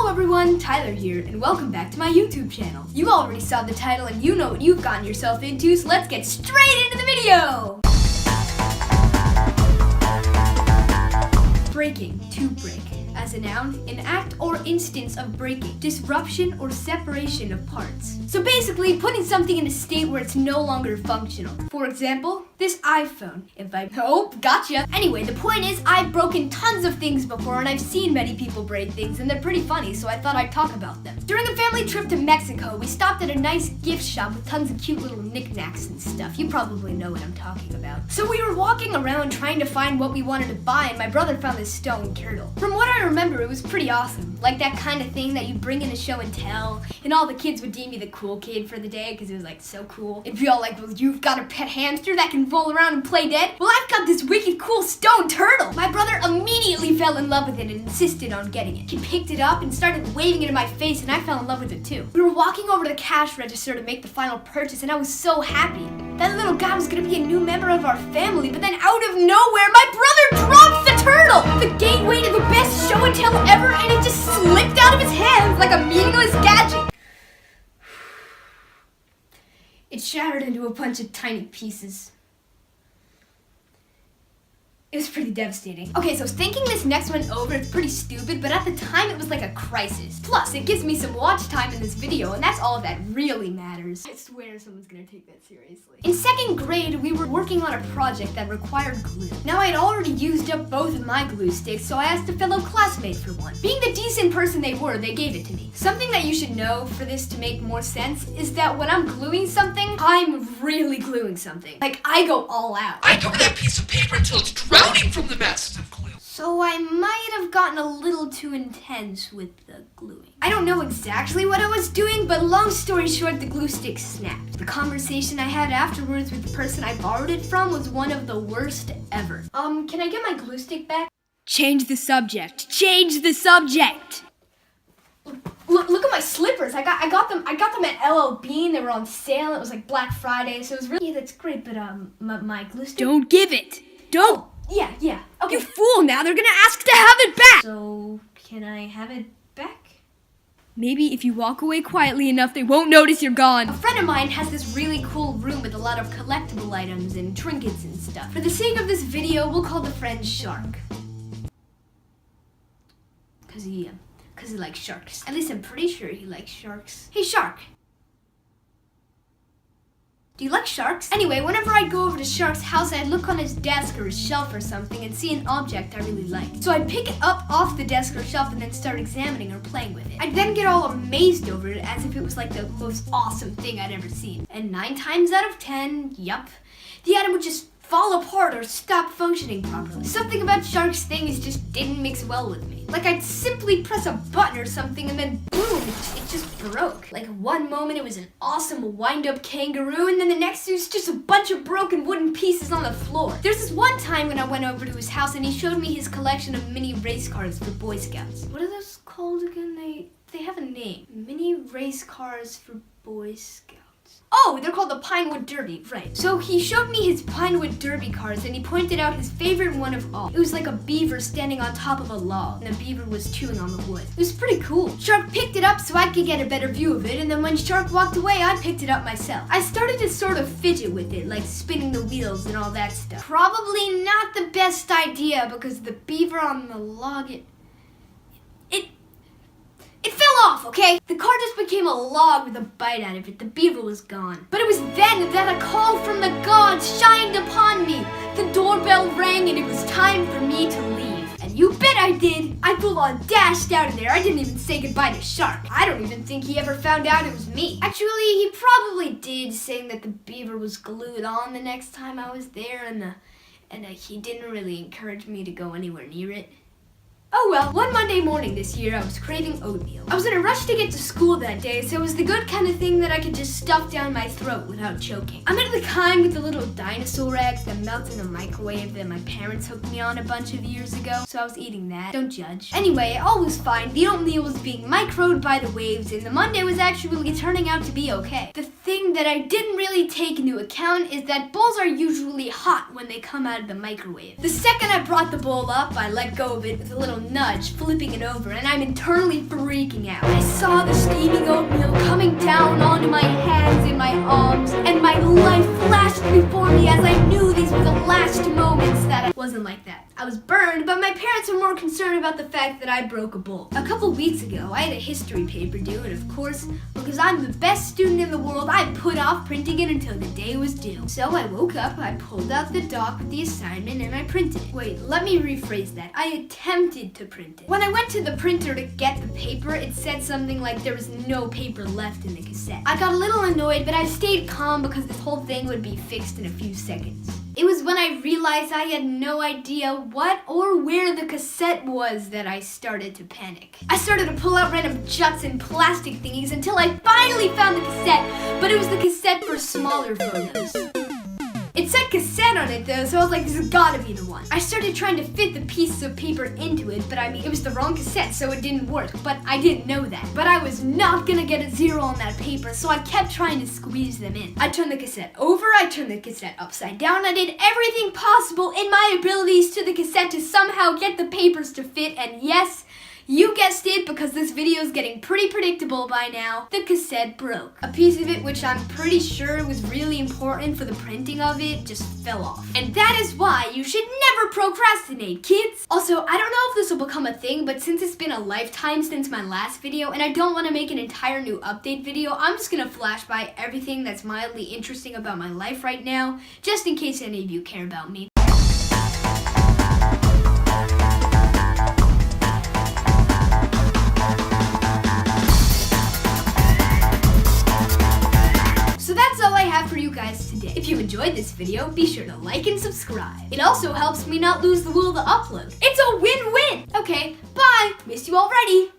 everyone, Tyler here, and welcome back to my YouTube channel. You already saw the title and you know what you've gotten yourself into, so let's get straight into the video! Breaking, to break. As a noun, an act or instance of breaking, disruption or separation of parts. So basically, putting something in a state where it's no longer functional. For example, this iPhone. Oh, gotcha. Anyway, the point is, I've broken tons of things before and I've seen many people break things and they're pretty funny, so I thought I'd talk about them. During a family trip to Mexico, we stopped at a nice gift shop with tons of cute little knickknacks and stuff. You probably know what I'm talking about. So we were walking around trying to find what we wanted to buy and my brother found this stone turtle. From what I remember, it was pretty awesome. Like that kind of thing that you bring in a show and tell, and all the kids would deem me the cool kid for the day because it was like so cool. It'd be all like, well, you've got a pet hamster that can roll around and play dead? Well, I've got this wicked cool stone turtle. My brother immediately fell in love with it and insisted on getting it. He picked it up and started waving it in my face and I fell in love with it too. We were walking over to the cash register to make the final purchase and I was so happy. That little guy was gonna be a new member of our family, but then out of nowhere, my brother dropped the turtle! The gateway to the best show and tell ever, and it just slipped out of his hands like a meaningless gadget. It shattered into a bunch of tiny pieces. It was pretty devastating. Okay, so thinking this next one over, it's pretty stupid, but at the time it was like a crisis. Plus, it gives me some watch time in this video, and that's all that really matters. I swear someone's gonna take that seriously. In second grade, we were working on a project that required glue. Now, I'd already used up both of my glue sticks, so I asked a fellow classmate for one. Being the decent person they were, they gave it to me. Something that you should know for this to make more sense is that when I'm gluing something, I'm really gluing something. Like, I go all out. I cover that piece of paper until it's drowning from the mess of glue. So I might have gotten a little too intense with the gluing. I don't know exactly what I was doing, but long story short, the glue stick snapped. The conversation I had afterwards with the person I borrowed it from was one of the worst ever. Can I get my glue stick back? Change the subject. Change the subject! Look at my slippers. I got them at LL Bean. They were on sale. It was like Black Friday, so it was really, yeah, that's great, but my glue stick. Don't give it. Don't. Yeah. Okay. You fool, now they're gonna ask to have it back! So, can I have it back? Maybe if you walk away quietly enough, they won't notice you're gone. A friend of mine has this really cool room with a lot of collectible items and trinkets and stuff. For the sake of this video, we'll call the friend Shark. Cause he likes sharks. At least I'm pretty sure he likes sharks. Hey, Shark! Do you like sharks? Anyway, whenever I'd go over to Shark's house, I'd look on his desk or his shelf or something and see an object I really liked. So I'd pick it up off the desk or shelf and then start examining or playing with it. I'd then get all amazed over it as if it was like the most awesome thing I'd ever seen. And 9 times out of 10, yup, the item would just fall apart or stop functioning properly. Something about Shark's things just didn't mix well with me. Like I'd simply press a button or something and then boom, it just broke. Like one moment it was an awesome wind-up kangaroo and then the next it was just a bunch of broken wooden pieces on the floor. There's this one time when I went over to his house and he showed me his collection of mini race cars for Boy Scouts. What are those called again? They have a name. Mini race cars for Boy Scouts. Oh, they're called the Pinewood Derby, right. So he showed me his Pinewood Derby cars and he pointed out his favorite one of all. It was like a beaver standing on top of a log and the beaver was chewing on the wood. It was pretty cool. Shark picked it up so I could get a better view of it and then when Shark walked away, I picked it up myself. I started to sort of fidget with it, like spinning the wheels and all that stuff. Probably not the best idea because the beaver on the log, it fell off, okay? The car just became a log with a bite out of it. The beaver was gone. But it was then that a call from the gods shined upon me. The doorbell rang and it was time for me to leave. And you bet I did. I full on dashed out of there. I didn't even say goodbye to Shark. I don't even think he ever found out it was me. Actually, he probably did, saying that the beaver was glued on the next time I was there and he didn't really encourage me to go anywhere near it. Oh well, one Monday morning this year, I was craving oatmeal. I was in a rush to get to school that day, so it was the good kind of thing that I could just stuff down my throat without choking. I'm into the kind with the little dinosaur eggs that melt in the microwave that my parents hooked me on a bunch of years ago, so I was eating that. Don't judge. Anyway, all was fine. The oatmeal was being microwed by the waves, and the Monday was actually turning out to be okay. The thing that I didn't really take into account is that bowls are usually hot when they come out of the microwave. The second I brought the bowl up, I let go of it with a little little nudge, flipping it over, and I'm internally freaking out. I saw the steaming oatmeal coming down onto my hands and my arms, and my life flashed before me as I knew these were the last moments that I wasn't like that. I was burned, but my parents were more concerned about the fact that I broke a bowl. A couple weeks ago, I had a history paper due, and of course, because I'm the best student in the world, I put off printing it until the day was due. So I woke up, I pulled out the doc with the assignment, and I printed it. Wait, let me rephrase that. I attempted to print it. When I went to the printer to get the paper, it said something like there was no paper left in the cassette. I got a little annoyed, but I stayed calm because this whole thing would be fixed in a few seconds. It was when I realized I had no idea what or where the cassette was that I started to panic. I started to pull out random juts and plastic thingies until I finally found the cassette, but it was the cassette for smaller photos. It said cassette on it though, so I was like, this has gotta be the one. I started trying to fit the pieces of paper into it, but I mean, it was the wrong cassette, so it didn't work, but I didn't know that. But I was not gonna get a 0 on that paper, so I kept trying to squeeze them in. I turned the cassette over, I turned the cassette upside down, I did everything possible in my abilities to the cassette to somehow get the papers to fit, and yes, you guessed it, because this video is getting pretty predictable by now. The cassette broke. A piece of it, which I'm pretty sure was really important for the printing of it, just fell off. And that is why you should never procrastinate, kids! Also, I don't know if this will become a thing, but since it's been a lifetime since my last video, and I don't want to make an entire new update video, I'm just gonna flash by everything that's mildly interesting about my life right now, just in case any of you care about me. For you guys today. If you enjoyed this video, be sure to like and subscribe. It also helps me not lose the will to upload. It's a win-win! Okay, bye! Miss you already!